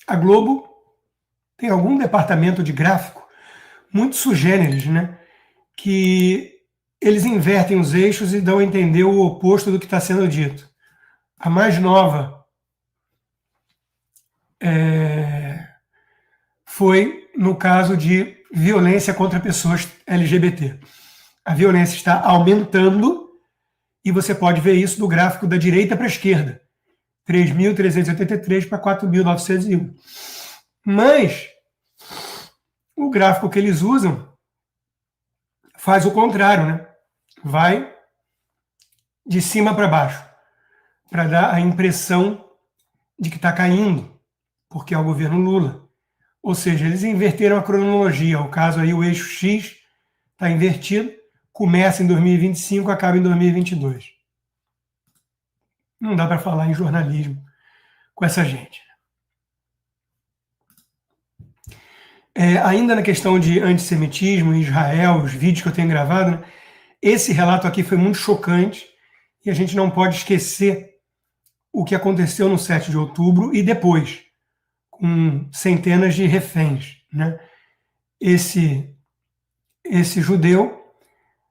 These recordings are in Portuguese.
A Globo tem algum departamento de gráfico muito sugêneres, né? Que eles invertem os eixos e dão a entender o oposto do que está sendo dito. A mais nova foi no caso de violência contra pessoas LGBT. A violência está aumentando e você pode ver isso do gráfico da direita para a esquerda. 3.383 para 4.901. Mas o gráfico que eles usam faz o contrário, né? Vai de cima para baixo, para dar a impressão de que está caindo, porque é o governo Lula. Ou seja, eles inverteram a cronologia. O caso aí, o eixo X está invertido, começa em 2025, acaba em 2022. Não dá para falar em jornalismo com essa gente. Ainda na questão de antissemitismo em Israel, os vídeos que eu tenho gravado, né, esse relato aqui foi muito chocante e a gente não pode esquecer o que aconteceu no 7 de outubro e depois, com centenas de reféns, né? Esse judeu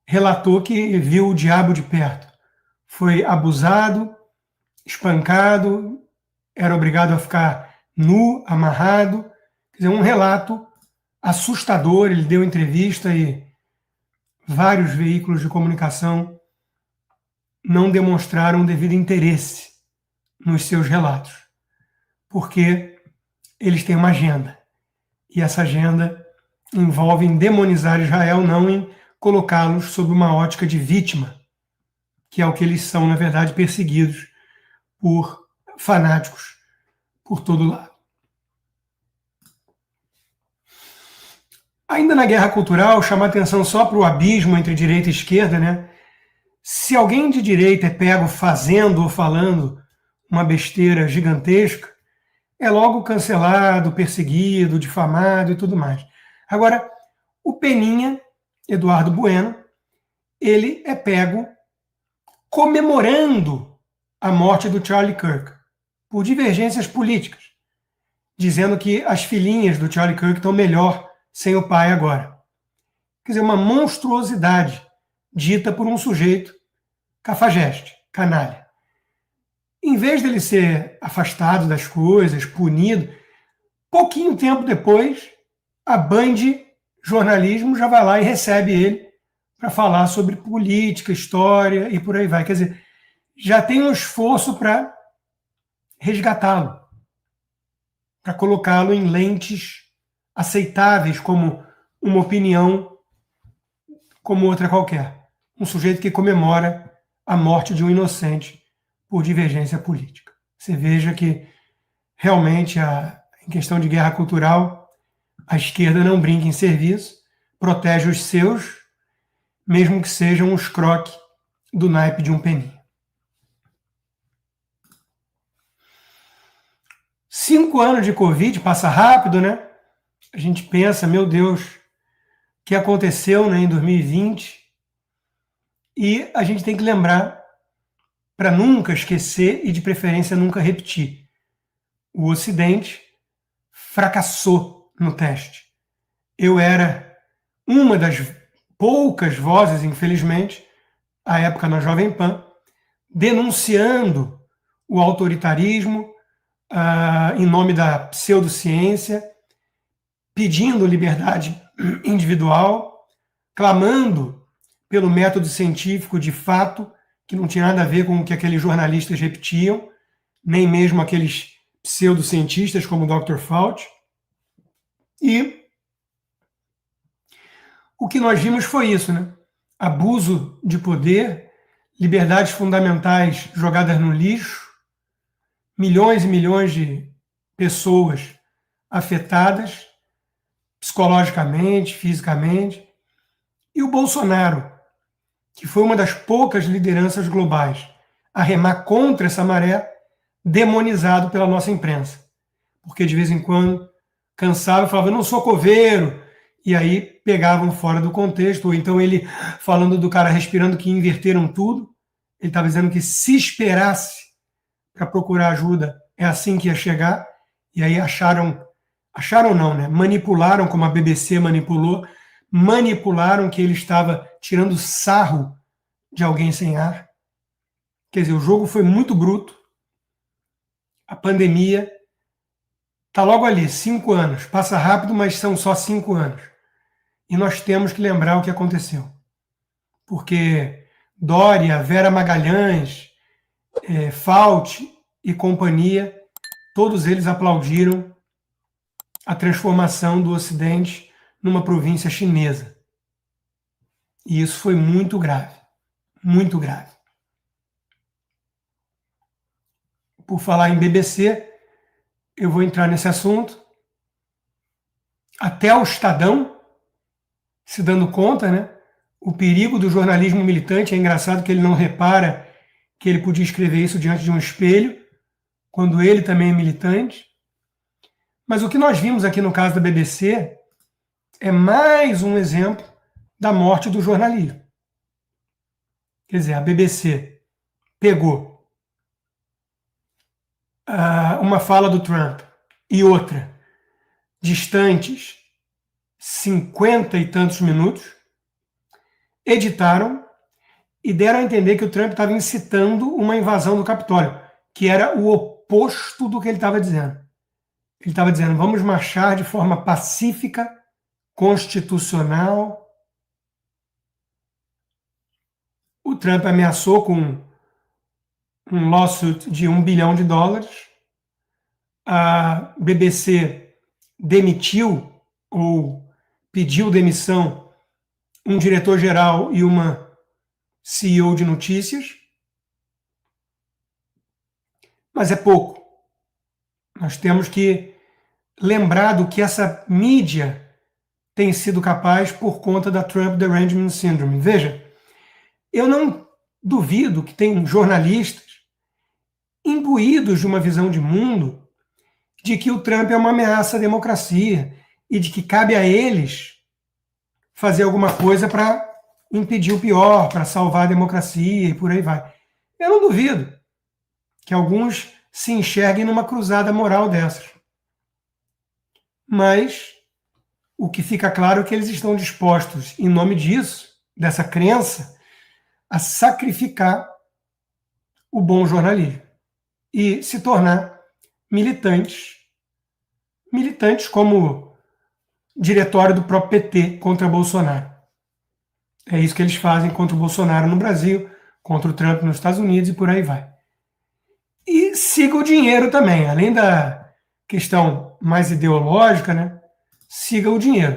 relatou que viu o diabo de perto. Foi abusado, espancado, era obrigado a ficar nu, amarrado. Quer dizer, um relato assustador. Ele deu entrevista e vários veículos de comunicação não demonstraram devido interesse nos seus relatos, porque eles têm uma agenda. E essa agenda envolve em demonizar Israel, não em colocá-los sob uma ótica de vítima, que é o que eles são, na verdade, perseguidos por fanáticos por todo lado. Ainda na guerra cultural, chamar atenção só para o abismo entre direita e esquerda, né? Se alguém de direita é pego fazendo ou falando uma besteira gigantesca, é logo cancelado, perseguido, difamado e tudo mais. Agora, o Peninha, Eduardo Bueno, ele é pego comemorando a morte do Charlie Kirk, por divergências políticas, dizendo que as filhinhas do Charlie Kirk estão melhor sem o pai agora. Quer dizer, uma monstruosidade dita por um sujeito cafajeste, canalha. Em vez dele ser afastado das coisas, punido, pouquinho tempo depois, a Band Jornalismo já vai lá e recebe ele para falar sobre política, história e por aí vai. Quer dizer, já tem um esforço para resgatá-lo, para colocá-lo em lentes aceitáveis como uma opinião como outra qualquer. Um sujeito que comemora a morte de um inocente por divergência política. Você veja que realmente, em questão de guerra cultural, a esquerda não brinca em serviço, protege os seus, mesmo que sejam um escroque do naipe de um Peninha. 5 anos de Covid, passa rápido, né? A gente pensa, meu Deus, o que aconteceu, né, em 2020? E a gente tem que lembrar, para nunca esquecer e de preferência nunca repetir. O Ocidente fracassou no teste. Eu era uma das poucas vozes, infelizmente, à época na Jovem Pan, denunciando o autoritarismo em nome da pseudociência, pedindo liberdade individual, clamando pelo método científico de fato, que não tinha nada a ver com o que aqueles jornalistas repetiam, nem mesmo aqueles pseudocientistas como o Dr. Fauci. E o que nós vimos foi isso, né? Abuso de poder, liberdades fundamentais jogadas no lixo, milhões e milhões de pessoas afetadas psicologicamente, fisicamente, e o Bolsonaro, que foi uma das poucas lideranças globais a remar contra essa maré, demonizado pela nossa imprensa. Porque de vez em quando cansava e falava, eu não sou coveiro, e aí pegavam fora do contexto, ou então ele falando do cara respirando que inverteram tudo, ele estava dizendo que se esperasse para procurar ajuda, é assim que ia chegar, E aí acharam não, né? Manipularam, como a BBC manipularam que ele estava tirando sarro de alguém sem ar. Quer dizer, o jogo foi muito bruto. A pandemia está logo ali, 5 anos. Passa rápido, mas são só 5 anos. E nós temos que lembrar o que aconteceu. Porque Dória, Vera Magalhães, Fauci e companhia, todos eles aplaudiram a transformação do Ocidente numa província chinesa. E isso foi muito grave, muito grave. Por falar em BBC, eu vou entrar nesse assunto. Até o Estadão se dando conta, né? O perigo do jornalismo militante. É engraçado que ele não repara que ele podia escrever isso diante de um espelho, quando ele também é militante. Mas o que nós vimos aqui no caso da BBC é mais um exemplo da morte do jornalismo. Quer dizer, a BBC pegou uma fala do Trump e outra, distantes 50 e tantos minutos, editaram e deram a entender que o Trump estava incitando uma invasão do Capitólio, que era o oposto do que ele estava dizendo. Ele estava dizendo, vamos marchar de forma pacífica, constitucional. O Trump ameaçou com um lawsuit de $1 bilhão. A BBC demitiu ou pediu demissão um diretor-geral e uma CEO de notícias. Mas é pouco. Nós temos que lembrar do que essa mídia tem sido capaz por conta da Trump Derangement Syndrome. Veja, eu não duvido que tem jornalistas imbuídos de uma visão de mundo de que o Trump é uma ameaça à democracia e de que cabe a eles fazer alguma coisa para impedir o pior, para salvar a democracia e por aí vai. Eu não duvido que alguns se enxerguem numa cruzada moral dessas. Mas o que fica claro é que eles estão dispostos, em nome disso, dessa crença, a sacrificar o bom jornalismo e se tornar militantes como diretório do próprio PT contra Bolsonaro. É isso que eles fazem contra o Bolsonaro no Brasil, contra o Trump nos Estados Unidos e por aí vai. E siga o dinheiro também, além da questão mais ideológica, né? Siga o dinheiro.